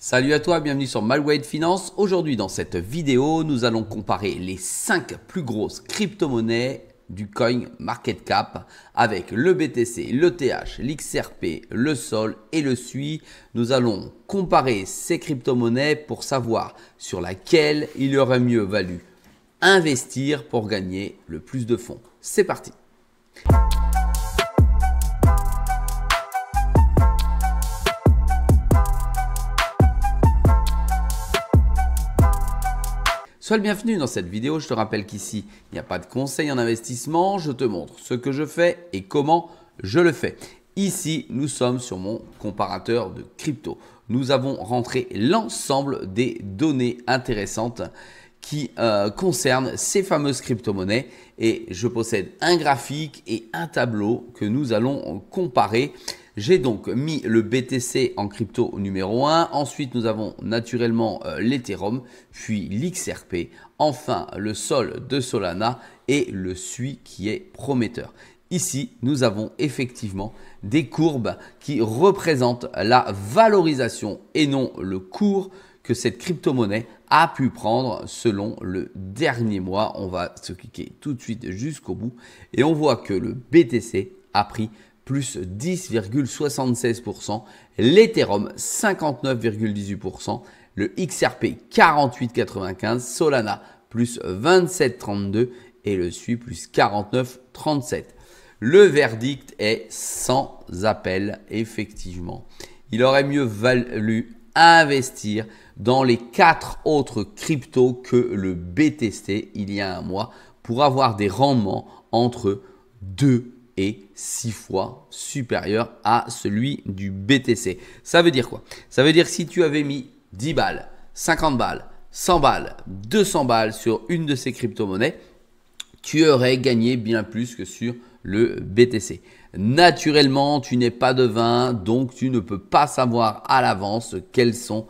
Salut à toi, bienvenue sur MyWay Finance. Aujourd'hui dans cette vidéo, nous allons comparer les 5 plus grosses crypto-monnaies du coin market cap avec le BTC, le TH, l'XRP, le SOL et le SUI. Nous allons comparer ces crypto-monnaies pour savoir sur laquelle il y aurait mieux valu investir pour gagner le plus de fonds. C'est parti! Sois le bienvenu dans cette vidéo. Je te rappelle qu'ici, il n'y a pas de conseil en investissement. Je te montre ce que je fais et comment je le fais. Ici, nous sommes sur mon comparateur de crypto. Nous avons rentré l'ensemble des données intéressantes qui concernent ces fameuses crypto-monnaies. Et je possède un graphique et un tableau que nous allons comparer. J'ai donc mis le BTC en crypto numéro 1. Ensuite, nous avons naturellement l'Ethereum, puis l'XRP. Enfin, le Sol de Solana et le SUI qui est prometteur. Ici, nous avons effectivement des courbes qui représentent la valorisation et non le cours que cette crypto-monnaie a pu prendre selon le dernier mois. On va se cliquer tout de suite jusqu'au bout et on voit que le BTC a pris plus 10,76%, l'Ethereum 59,18%, le XRP 48,95%, Solana plus 27,32% et le SUI plus 49,37%. Le verdict est sans appel, effectivement. Il aurait mieux valu investir dans les 4 autres cryptos que le BTC il y a un mois pour avoir des rendements entre 2 et 6 fois supérieur à celui du BTC. Ça veut dire quoi? Ça veut dire que si tu avais mis 10 balles, 50 balles, 100 balles, 200 balles sur une de ces crypto-monnaies, tu aurais gagné bien plus que sur le BTC. Naturellement, tu n'es pas devin, donc tu ne peux pas savoir à l'avance quelles sont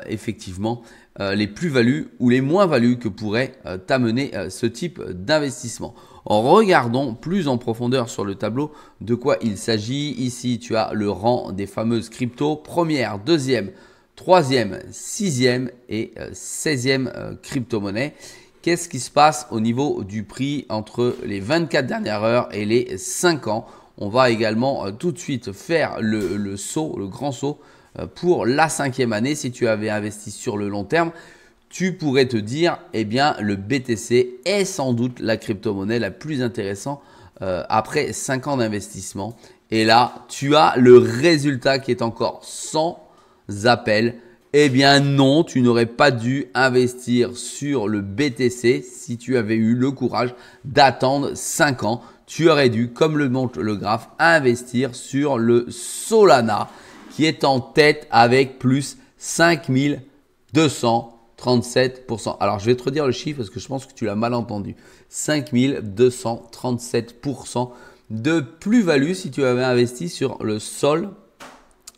effectivement les plus-values ou les moins-values que pourrait t'amener ce type d'investissement. Regardons plus en profondeur sur le tableau de quoi il s'agit. Ici, tu as le rang des fameuses cryptos, première, deuxième, troisième, sixième et 16e crypto-monnaie. Qu'est-ce qui se passe au niveau du prix entre les 24 dernières heures et les 5 ans? On va également tout de suite faire le saut, le grand saut pour la 5e année. Si tu avais investi sur le long terme, tu pourrais te dire, eh bien, le BTC est sans doute la crypto-monnaie la plus intéressante après 5 ans d'investissement. Et là, tu as le résultat qui est encore sans appel. Eh bien non, tu n'aurais pas dû investir sur le BTC si tu avais eu le courage d'attendre 5 ans. Tu aurais dû, comme le montre le graphe, investir sur le Solana qui est en tête avec plus 5237%. Alors, je vais te redire le chiffre parce que je pense que tu l'as mal entendu. 5237% de plus-value si tu avais investi sur le Sol.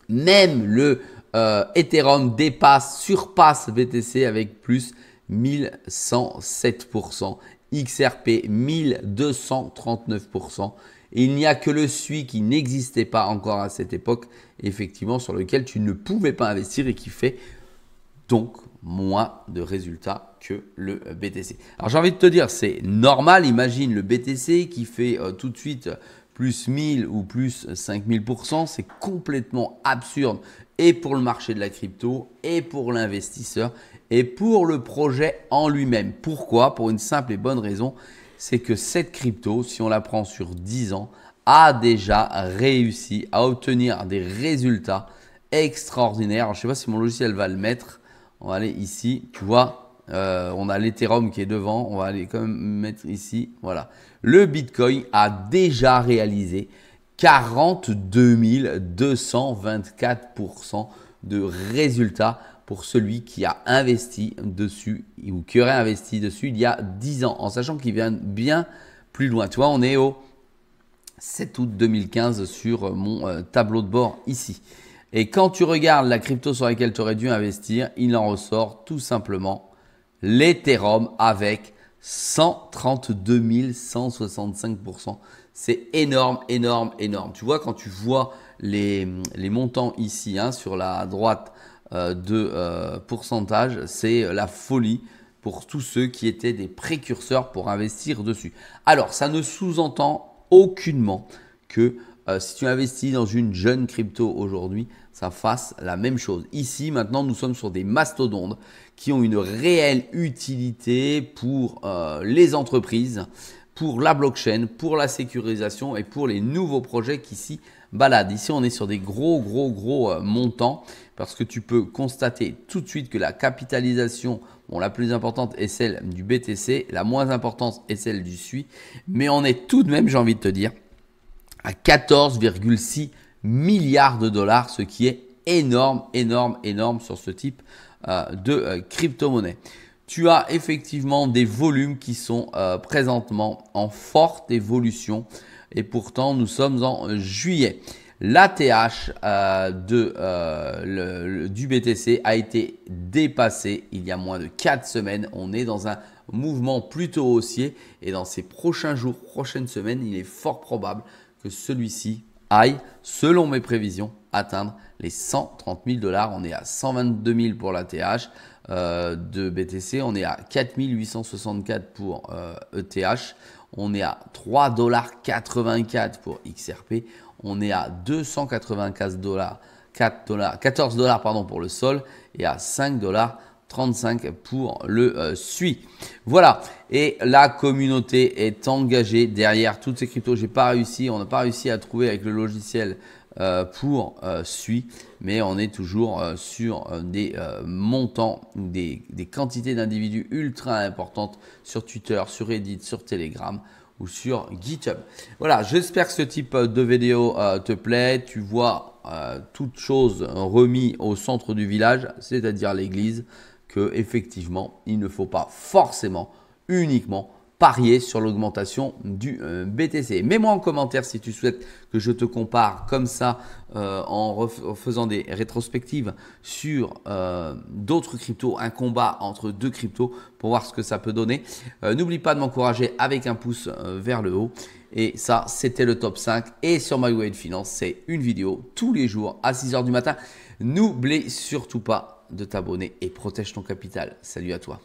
Même le Ethereum surpasse BTC avec plus 1107%, XRP 1239%. Et il n'y a que le SUI qui n'existait pas encore à cette époque, effectivement, sur lequel tu ne pouvais pas investir et qui fait donc moins de résultats que le BTC. Alors j'ai envie de te dire, c'est normal. Imagine le BTC qui fait tout de suite plus 1000 ou plus 5000%. C'est complètement absurde et pour le marché de la crypto et pour l'investisseur et pour le projet en lui-même. Pourquoi? Pour une simple et bonne raison, c'est que cette crypto, si on la prend sur 10 ans, a déjà réussi à obtenir des résultats extraordinaires. Alors, je ne sais pas si mon logiciel va le mettre. On va aller ici, tu vois, on a l'Ethereum qui est devant. On va aller quand même mettre ici, voilà. Le Bitcoin a déjà réalisé 42 224% de résultats pour celui qui a investi dessus ou qui aurait investi dessus il y a 10 ans, en sachant qu'il vient bien plus loin. Tu vois, on est au 7 août 2015 sur mon tableau de bord ici. Et quand tu regardes la crypto sur laquelle tu aurais dû investir, il en ressort tout simplement l'Ethereum avec 132 165%. C'est énorme, énorme, énorme. Tu vois, quand tu vois les montants ici sur la droite de pourcentage. C'est la folie pour tous ceux qui étaient des précurseurs pour investir dessus. Alors, ça ne sous-entend aucunement que si tu investis dans une jeune crypto aujourd'hui, ça fasse la même chose. Ici, maintenant, nous sommes sur des mastodontes qui ont une réelle utilité pour les entreprises, pour la blockchain, pour la sécurisation et pour les nouveaux projets qui s'y baladent. Ici, on est sur des gros montants parce que tu peux constater tout de suite que la capitalisation, bon, la plus importante est celle du BTC, la moins importante est celle du SUI, mais on est tout de même, j'ai envie de te dire, à 14,6 milliards de dollars, ce qui est énorme sur ce type de crypto-monnaie. Tu as effectivement des volumes qui sont présentement en forte évolution et pourtant nous sommes en juillet. L'ATH du BTC a été dépassé il y a moins de 4 semaines. On est dans un mouvement plutôt haussier et dans ces prochains jours, prochaines semaines, il est fort probable que celui-ci aille, selon mes prévisions, atteindre les 130 000 $. On est à 122 000 pour l'ATH de BTC. On est à 4 864 pour ETH. On est à 3,84 $ pour XRP. On est à 295 14 $ pour le Sol et à 5,35 $ pour le SUI. Voilà, et la communauté est engagée derrière toutes ces cryptos. On n'a pas réussi à trouver avec le logiciel pour SUI, mais on est toujours sur des montants, des quantités d'individus ultra importantes sur Twitter, sur Reddit, sur Telegram ou sur GitHub. Voilà, j'espère que ce type de vidéo te plaît. Tu vois toute chose remis au centre du village, c'est-à-dire l'église, que effectivement, il ne faut pas forcément uniquement parier sur l'augmentation du BTC. Mets-moi en commentaire si tu souhaites que je te compare comme ça en faisant des rétrospectives sur d'autres cryptos, un combat entre deux cryptos pour voir ce que ça peut donner. N'oublie pas de m'encourager avec un pouce vers le haut. Et ça, c'était le top 5. Et sur My Way de Finance, c'est une vidéo tous les jours à 6 h du matin. N'oublie surtout pas de t'abonner et protège ton capital. Salut à toi.